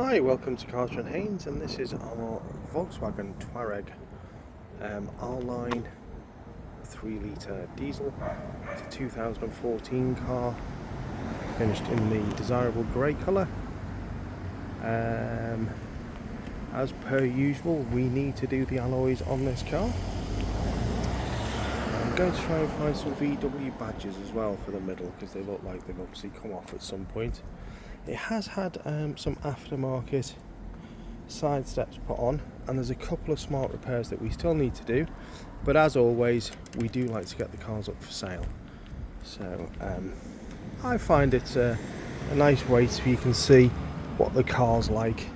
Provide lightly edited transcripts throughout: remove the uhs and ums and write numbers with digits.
Hi, welcome to Carter & Haynes, and this is our Volkswagen Touareg R-Line 3-litre diesel. It's a 2014 car, finished in the desirable grey colour. As per usual, we need to do the alloys on this car. I'm going to try and find some VW badges as well for the middle, because they look like they've obviously come off at some point. It has had some aftermarket side steps put on, and there's a couple of smart repairs that we still need to do, but as always we do like to get the cars up for sale. So I find it's a nice way so you can see what the car's like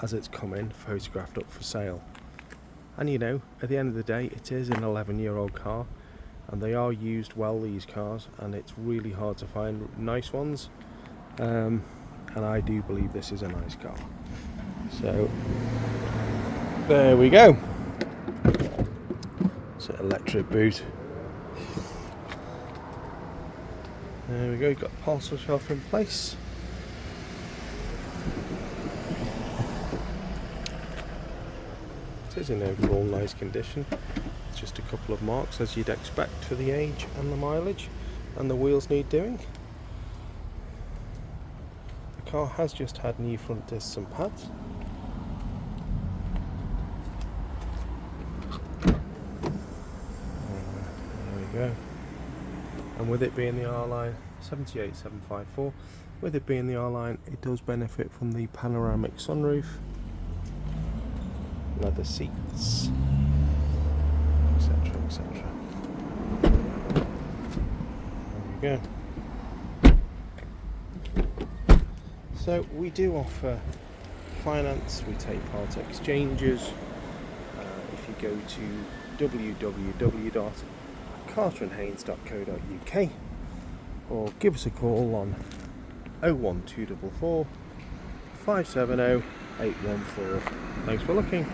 as it's come in, photographed up for sale. And you know, at the end of the day, it is an 11-year-old car, and they are used well, these cars, and it's really hard to find nice ones, and I do believe this is a nice car. So there we go. It's an electric boot. There we go, you've got the parcel shelf in place. It is in overall nice condition. Just a couple of marks as you'd expect for the age and the mileage, and the wheels need doing. The car has just had new front discs and pads. There we go. And with it being the R-Line 78754, with it being the R-Line, it does benefit from the panoramic sunroof, leather seats, etc, etc. There we go. So we do offer finance, we take part exchanges. If you go to www.carterandhaynes.co.uk or give us a call on 01244 570 814. Thanks for looking.